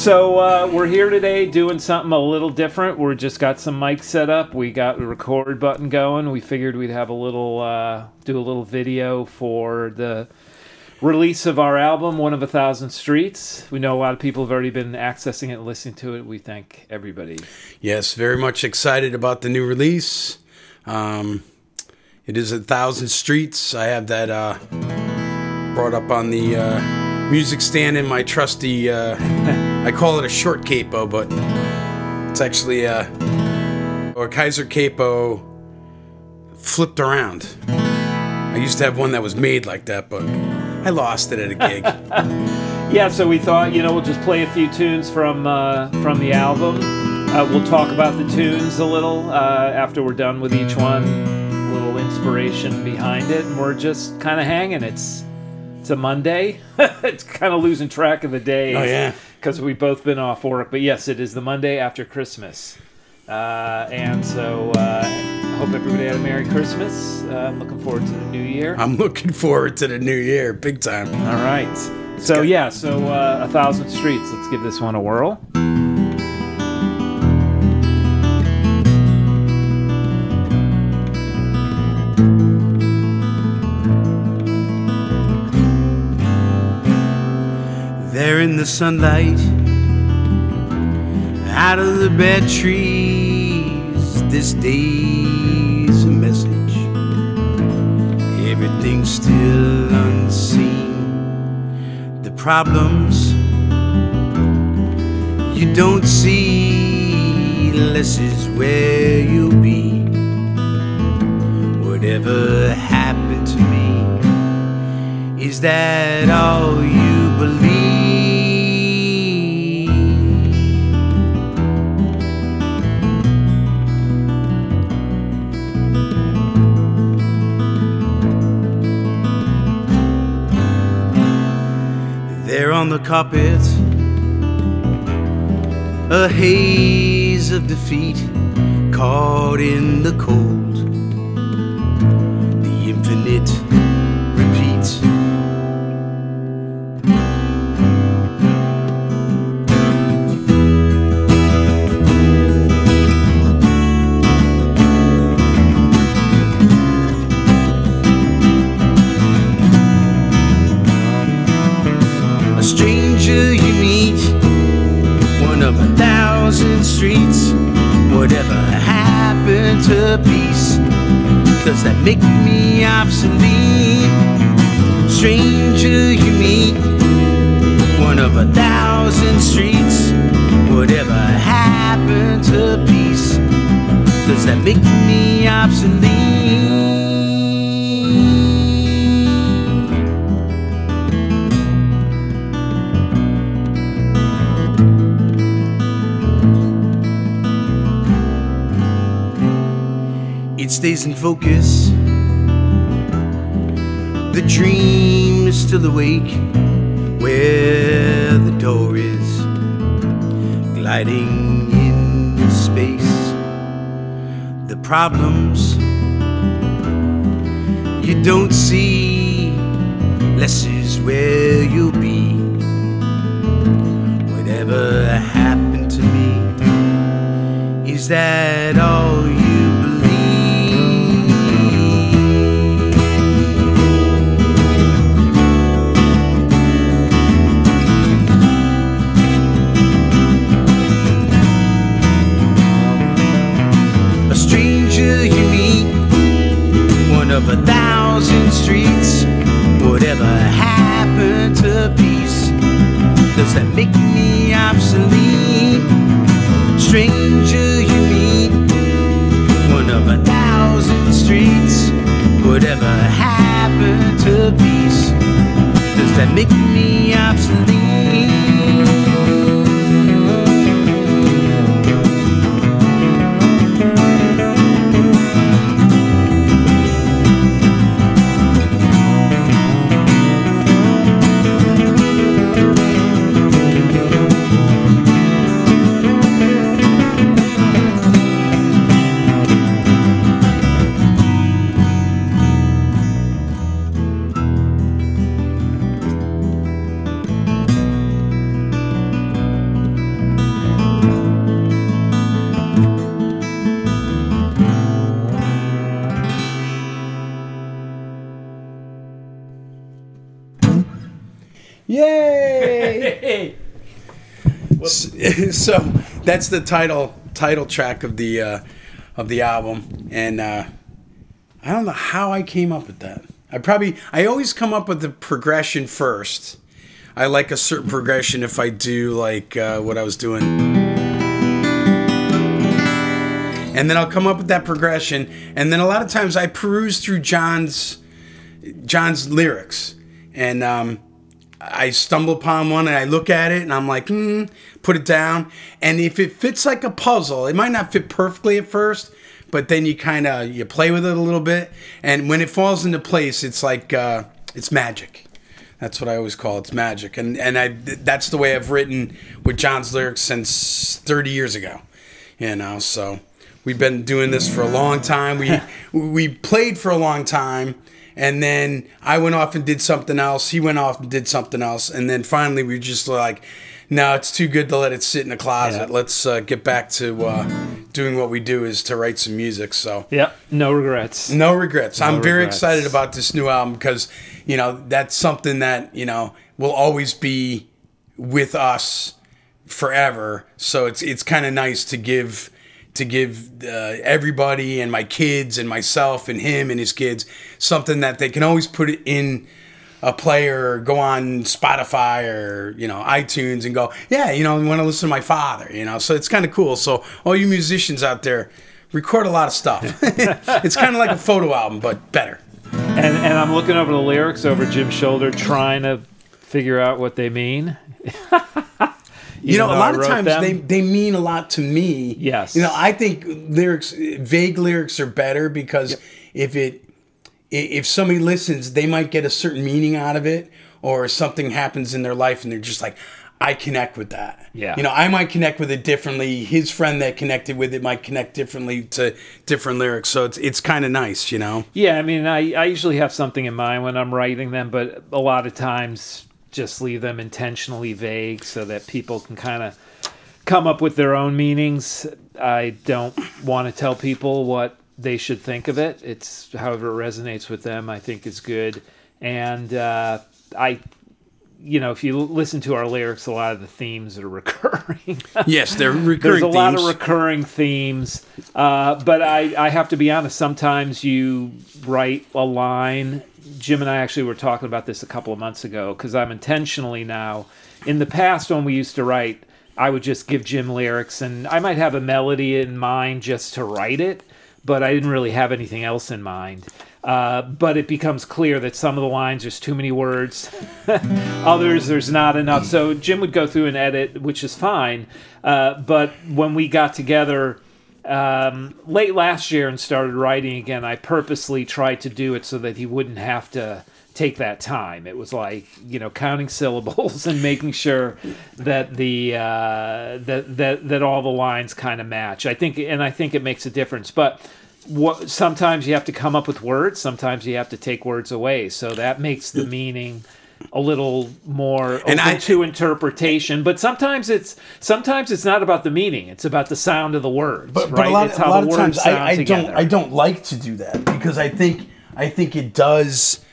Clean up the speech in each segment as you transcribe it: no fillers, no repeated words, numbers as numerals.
So we're here today doing something a little different. We're just got some mics set up. We got the record button going. We figured we'd have a little, do a little video for the release of our album, One of a Thousand Streets. We know a lot of people have already been accessing it and listening to it. We thank everybody. Yes, very much excited about the new release. It is 1,000 Streets. I have that brought up on the music stand in my trusty, I call it a short capo, but it's actually a Kaiser capo flipped around. I used to have one that was made like that, but I lost it at a gig. Yeah, so we thought, you know, we'll just play a few tunes from the album. We'll talk about the tunes a little after we're done with each one. A little inspiration behind it, and we're just kind of hanging. It's a Monday. It's kind of losing track of the days. Oh, yeah. Because we've both been off work. But yes, it is the Monday after Christmas. And so I hope everybody had a Merry Christmas. I'm looking forward to the new year. I'm looking forward to the new year, big time. All right. So yeah, so 1,000 Streets. Let's give this one a whirl. There in the sunlight, out of the bad trees, this day's a message. Everything's still unseen. The problems you don't see, less is where you'll be. Whatever happened to me, is that all you believe? There on the carpet, a haze of defeat, caught in the cold. The infinite repeats. A stranger you meet, one of 1,000 streets. Whatever happened to peace? Does that make me obsolete? Stranger you meet, one of 1,000 streets. Whatever happened to peace? Does that make me obsolete? It stays in focus. The dream is still awake, where the door is, gliding in space. The problems you don't see, less is where you'll be. Whatever happened to me, is that all you of 1,000 streets? Whatever happened to peace? Does that make me obsolete? Stranger you meet, one of 1,000 streets. Whatever happened to peace? Does that make me obsolete? So that's the title track of the album, and I don't know how I came up with that. I always come up with the progression first. I like a certain progression if I do like what I was doing, and then I'll come up with that progression, and then a lot of times I peruse through John's lyrics, and I stumble upon one and I look at it and I'm like, put it down. And if it fits like a puzzle, it might not fit perfectly at first, but then you play with it a little bit. And when it falls into place, it's like, it's magic. That's what I always call it. It's magic. And that's the way I've written with John's lyrics since 30 years ago, so we've been doing this for a long time. We played for a long time. And then I went off and did something else. He went off and did something else. And then finally we just like, no, it's too good to let it sit in a closet. Yeah. Let's get back to doing what we do, is to write some music. So yeah, no regrets. No regrets. I'm very excited about this new album because, that's something that, will always be with us forever. So it's kind of nice to give everybody and my kids and myself and him and his kids something that they can always put it in a player, or go on Spotify or iTunes and go, yeah, I want to listen to my father, so it's kind of cool. So all you musicians out there, record a lot of stuff. It's kind of like a photo album but better. And I'm looking over the lyrics over Jim's shoulder, trying to figure out what they mean. A lot of times they mean a lot to me. Yes. I think vague lyrics are better because if somebody listens, they might get a certain meaning out of it, or something happens in their life and they're just like, I connect with that. Yeah. I might connect with it differently. His friend that connected with it might connect differently to different lyrics. So it's kind of nice, Yeah, I usually have something in mind when I'm writing them, but a lot of times just leave them intentionally vague so that people can kind of come up with their own meanings. I don't want to tell people what they should think of it. It's however it resonates with them, I think is good. And if you listen to our lyrics, a lot of the themes are recurring. Yes, they're recurring. There's a lot of recurring themes. But I have to be honest, sometimes you write a line. Jim and I actually were talking about this a couple of months ago, because I'm intentionally now, in the past when we used to write, I would just give Jim lyrics and I might have a melody in mind just to write it, but I didn't really have anything else in mind. But it becomes clear that some of the lines, there's too many words. Others, there's not enough. So Jim would go through and edit, which is fine. But when we got together late last year and started writing again, I purposely tried to do it so that he wouldn't have to take that time. It was like, counting syllables and making sure that that all the lines kind of match. I think it makes a difference. But sometimes you have to come up with words. Sometimes you have to take words away. So that makes the meaning a little more open to interpretation. But sometimes it's not about the meaning. It's about the sound of the words. But right? a lot of times I don't like to do that, because I think it does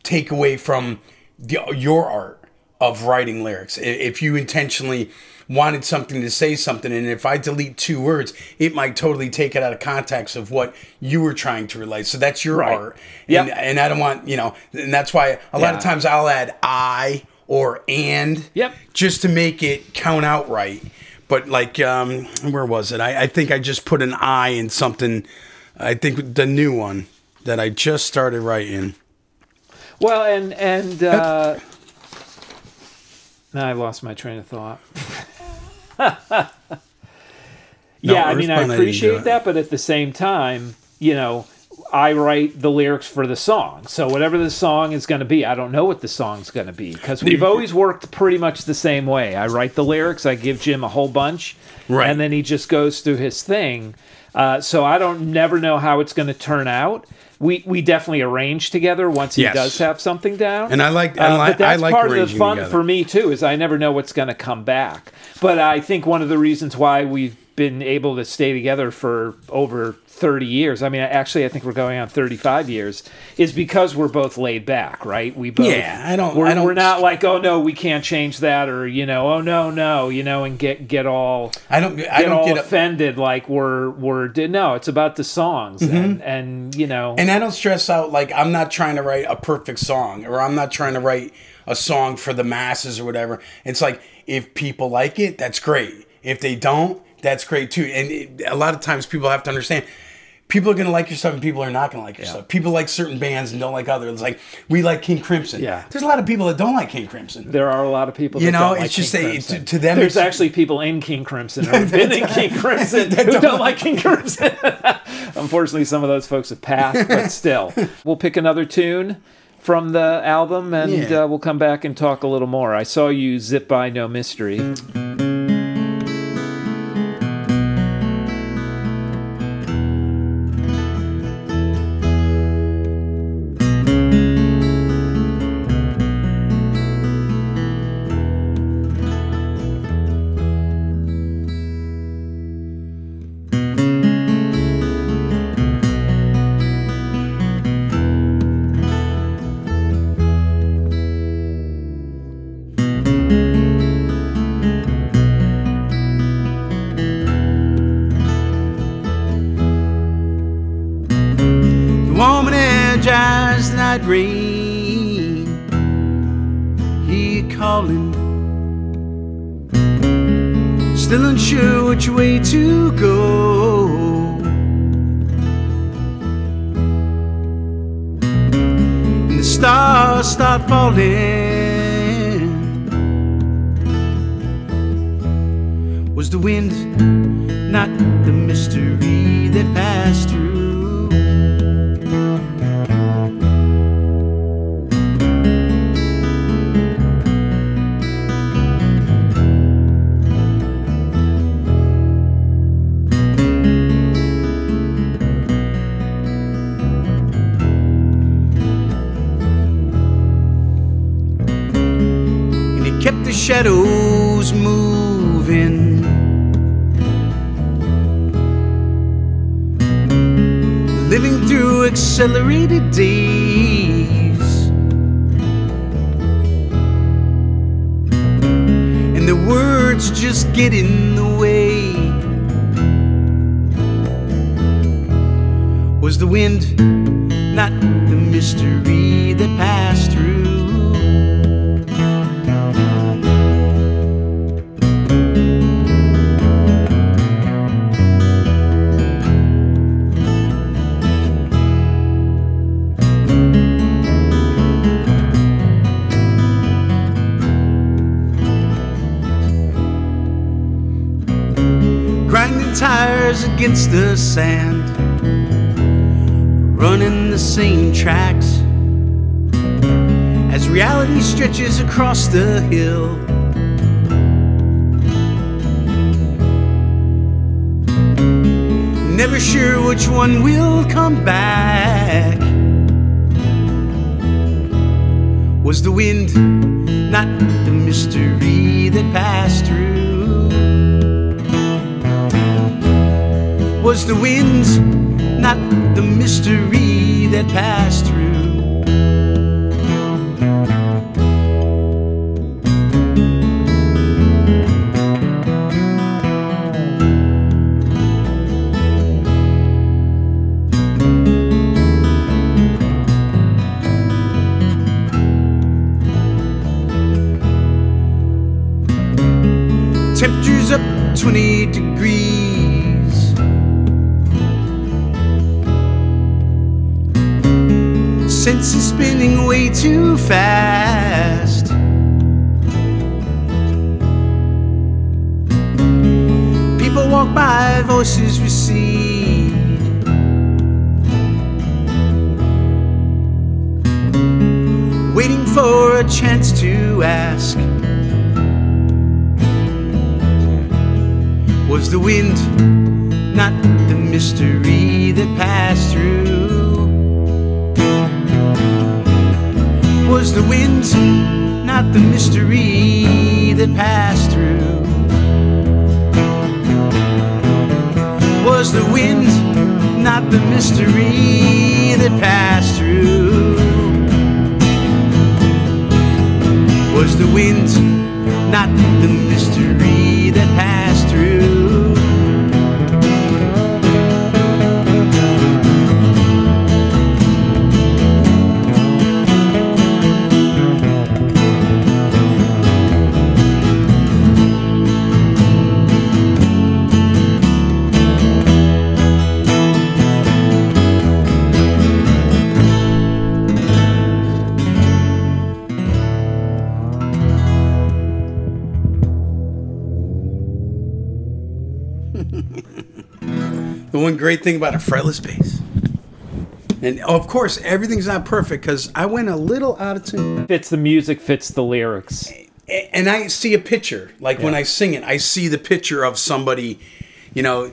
take away from your art of writing lyrics. If you intentionally wanted something to say something, and if I delete 2 words, it might totally take it out of context of what you were trying to relate. So that's your art. Yep. And I don't want, and that's why a lot of times I'll add I or and just to make it count out right. But like, where was it? I think I just put an I in something. I think the new one that I just started writing. Well, and now I lost my train of thought. Yeah, I mean, I appreciate that, but at the same time, I write the lyrics for the song. So whatever the song is going to be, I don't know what the song's going to be, because we've always worked pretty much the same way. I write the lyrics, I give Jim a whole bunch, and then he just goes through his thing. So I never know how it's going to turn out. We definitely arrange together once he does have something down. And but that's part of the fun together. for me too, is I never know what's going to come back. But I think one of the reasons why we've been able to stay together for over 30 years. I mean, actually, I think we're going on 35 years. Is because we're both laid back, right? We both. Yeah, We're not like, oh no, we can't change that, or oh no, and get all. I don't get offended like we're no. It's about the songs, and And I don't stress out like I'm not trying to write a perfect song, or I'm not trying to write a song for the masses or whatever. It's like if people like it, that's great. If they don't, that's great too. And a lot of times people have to understand, people are going to like your stuff and people are not going to like your stuff. People like certain bands and don't like others. It's like, we like King Crimson. Yeah. There's a lot of people that don't like King Crimson. There are a lot of people that don't like it's just King Crimson. To them, there's actually people in King Crimson who have been in King Crimson who don't like King Crimson. Unfortunately, some of those folks have passed, but still. We'll pick another tune from the album, and we'll come back and talk a little more. I saw you zip by No Mystery. Night rain, hear you calling, still unsure which way to go. And the stars start falling. Was the wind not the mystery that passed through? Kept the shadows moving, living through accelerated days, and the words just get in the way. Was the wind not the mystery that passed through? Grinding tires against the sand, running the same tracks as reality stretches across the hill. Never sure which one will come back. Was the wind not the mystery that passed through? Was the wind not the mystery that passed through? Temperature's up 20 degrees. Senses spinning way too fast. People walk by, voices recede. Waiting for a chance to ask. Was the wind not the mystery that passed through? Was the wind not the mystery that passed through? Was the wind not the mystery that passed through? Was the wind not the mystery that passed through? The one great thing about a fretless bass, and of course everything's not perfect because I went a little out of tune. Fits the music, fits the lyrics. And I see a picture, like when I sing it, I see the picture of somebody, you know,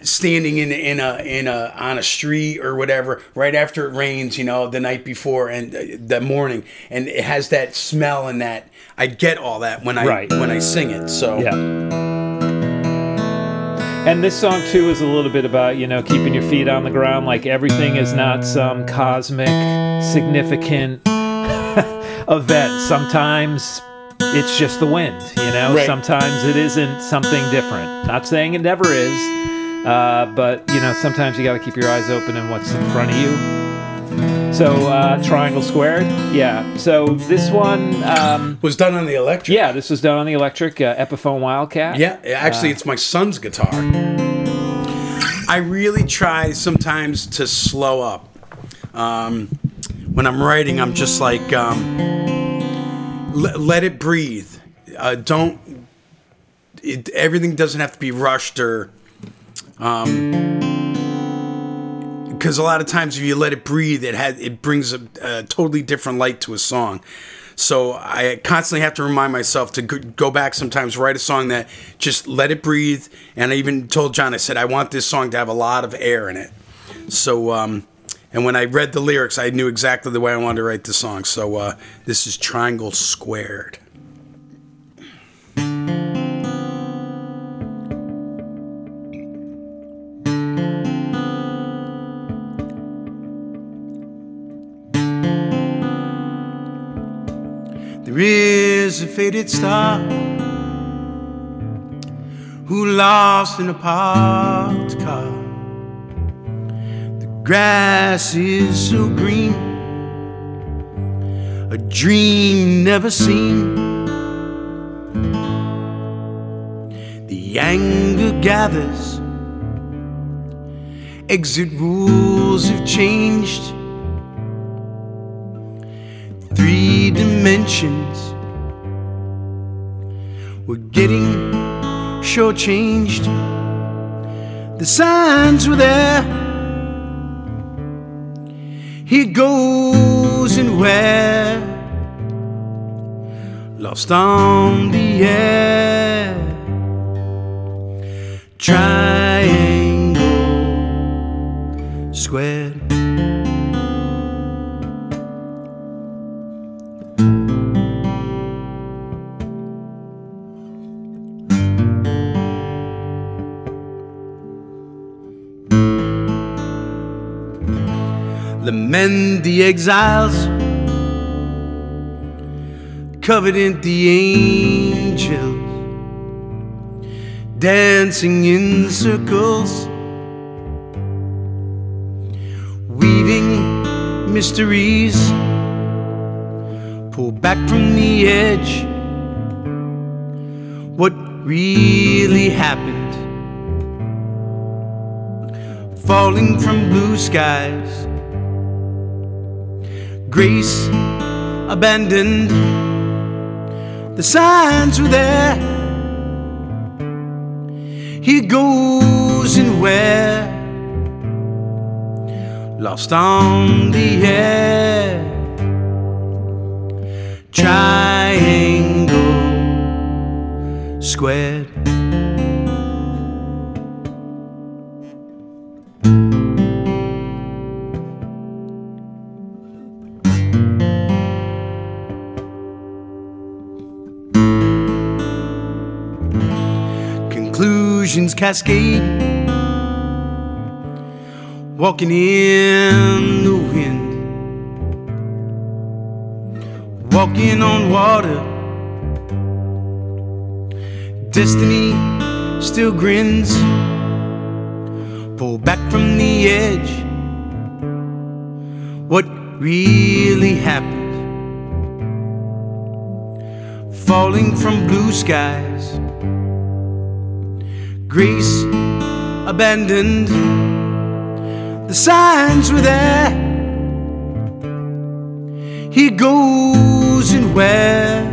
standing on a street or whatever, right after it rains, you know, the night before and the morning, and it has that smell and that. I get all that when I sing it. So yeah. And this song too is a little bit about, you know, keeping your feet on the ground. Like everything is not some cosmic, significant event. Sometimes it's just the wind, you know. Right. Sometimes it isn't something different. Not saying it never is, but you know, sometimes you got to keep your eyes open in what's in front of you. So Triangle Squared, yeah. So this one was done on the electric. Yeah, this was done on the electric Epiphone Wildcat. Yeah, actually, it's my son's guitar. I really try sometimes to slow up. When I'm writing, I'm just like, let it breathe. Everything doesn't have to be rushed or. Because a lot of times if you let it breathe, it brings a totally different light to a song. So I constantly have to remind myself to go back sometimes, write a song that just let it breathe. And I even told John, I said, I want this song to have a lot of air in it. So, and when I read the lyrics, I knew exactly the way I wanted to write the song. So this is Triangle Squared. There is a faded star who lost in a parked car. The grass is so green, a dream never seen. The anger gathers, exit rules have changed. 3 dimensions, we're getting shortchanged. The signs were there, here goes and where, lost on the air. Triangle Squared. Lament the exiles, covenant the angels, dancing in circles, weaving mysteries, pull back from the edge. What really happened? Falling from blue skies, grace abandoned. The signs were there, here goes and where, lost on the air. Triangle Squared. Conclusions cascade, walking in the wind, walking on water. Destiny still grins, pull back from the edge. What really happened? Falling from blue skies, grace abandoned. The signs were there. He goes and where?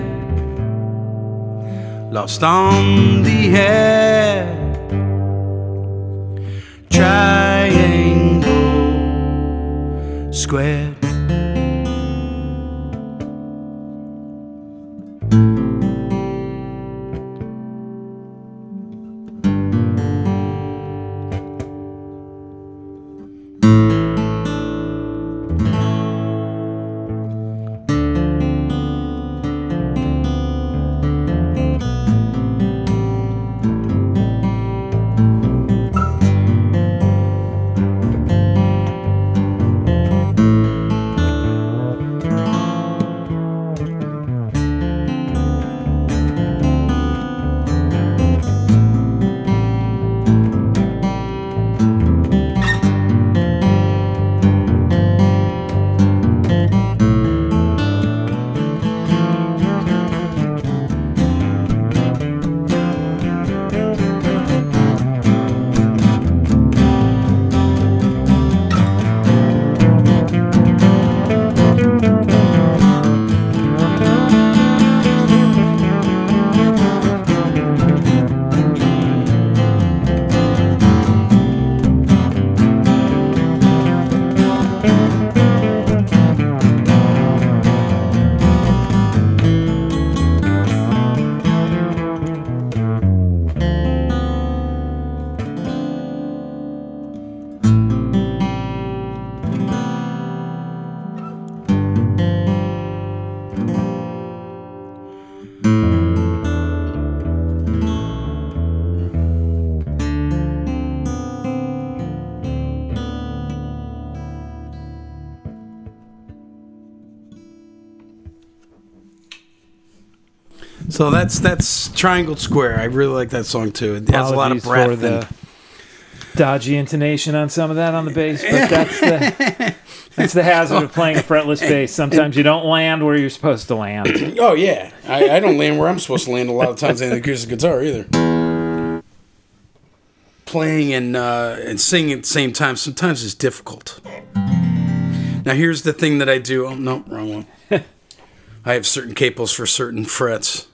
Lost on the air. Triangle, square. So that's Triangle Square. I really like that song too. It has a lot of breath. For the dodgy intonation on some of that on the bass, but that's the hazard of playing a fretless bass. Sometimes you don't land where you're supposed to land. Oh yeah, I don't land where I'm supposed to land a lot of times on the acoustic guitar either. Playing and singing at the same time sometimes is difficult. Now here's the thing that I do. Oh no, wrong one. I have certain capos for certain frets.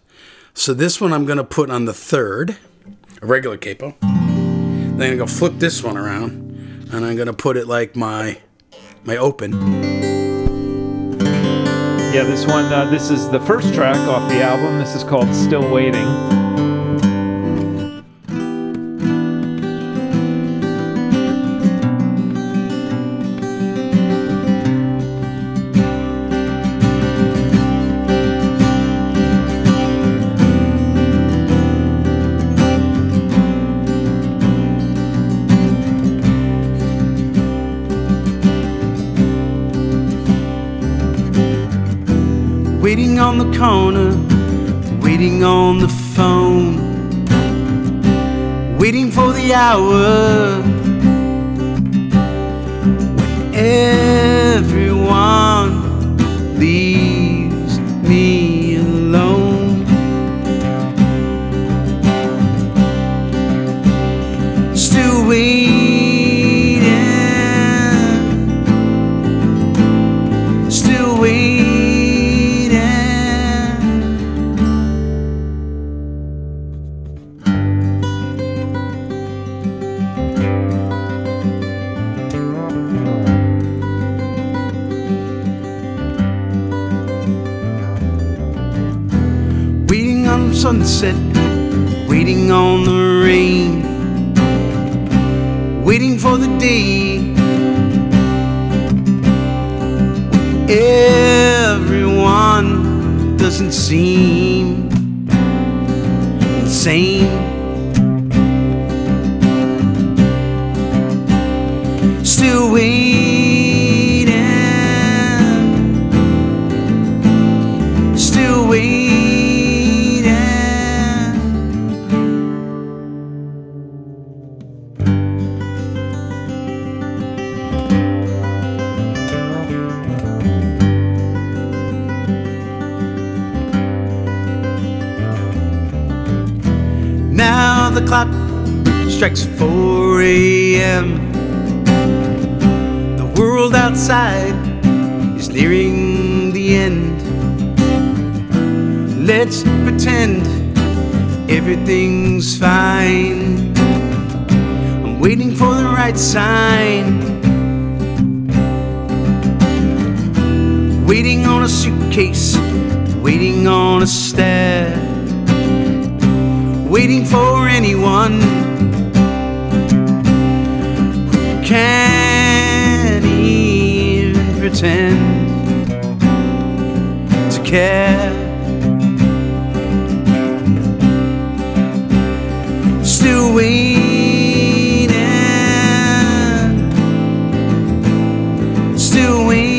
So this one I'm going to put on the third, a regular capo. Then I'm going to flip this one around, and I'm going to put it like my open. Yeah, this one, this is the first track off the album. This is called Still Waiting. Waiting on the corner, waiting on the phone, waiting for the hour when everyone leaves me alone. Still waiting, still waiting. Waiting on sunset, waiting on the rain, waiting for the day when everyone doesn't seem insane. Still waiting, still waiting. Now the clock strikes 4 a.m. The world outside is nearing the end. Let's pretend everything's fine. I'm waiting for the right sign. Waiting on a suitcase, waiting on a stare. Waiting for anyone who can't even pretend to care. Still waiting, still waiting.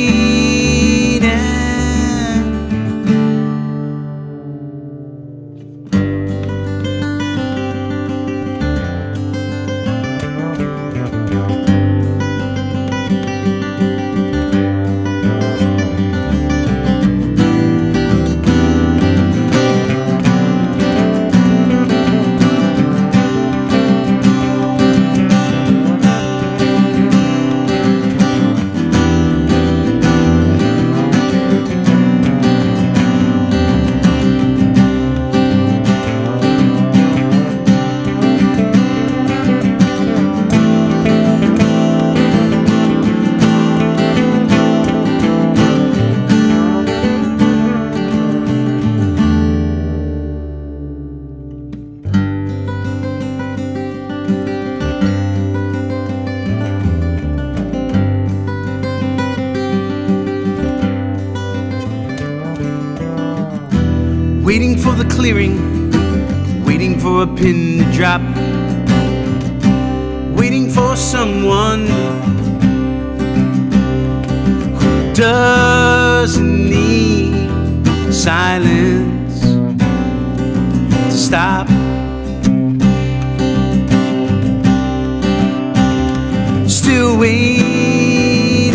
Waiting for the clearing, waiting for a pin to drop, waiting for someone who doesn't need silence to stop. Still waiting,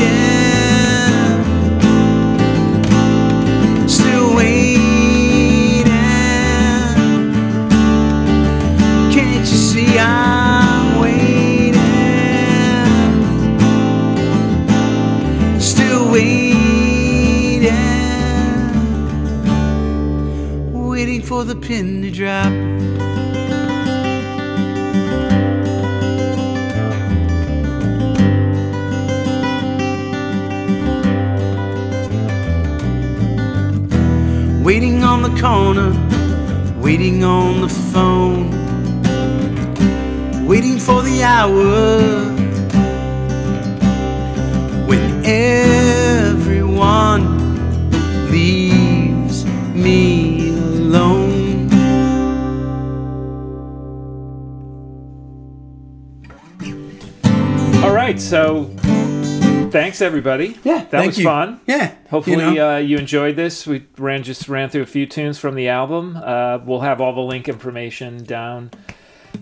still waiting. I'm waiting, still waiting, waiting for the pin to drop. Waiting on the corner, waiting on the phone. Waiting for the hour when everyone leaves me alone. All right, so thanks everybody. Yeah, that was fun. Yeah, hopefully you enjoyed this. We just ran through a few tunes from the album. We'll have all the link information down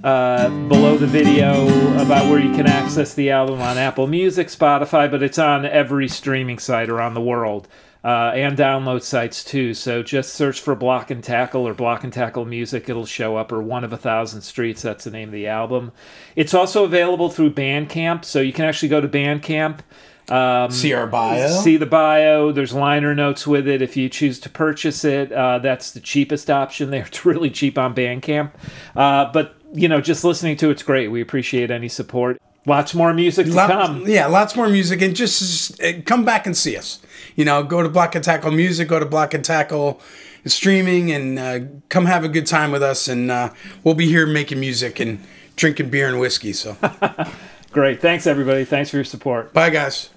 below the video about where you can access the album on Apple Music, Spotify, but it's on every streaming site around the world, and download sites too. So just search for Block and Tackle or Block and Tackle Music. It'll show up, or One of 1,000 Streets. That's the name of the album. It's also available through Bandcamp, so you can actually go to Bandcamp. See our bio. See the bio. There's liner notes with it. If you choose to purchase it, that's the cheapest option there. It's really cheap on Bandcamp. But you know, just listening to it's great. We appreciate any support. Lots more music to come. Yeah, lots more music, and just come back and see us. You know, go to Block and Tackle Music, go to Block and Tackle Streaming, and come have a good time with us. And we'll be here making music and drinking beer and whiskey. So great. Thanks everybody. Thanks for your support. Bye guys.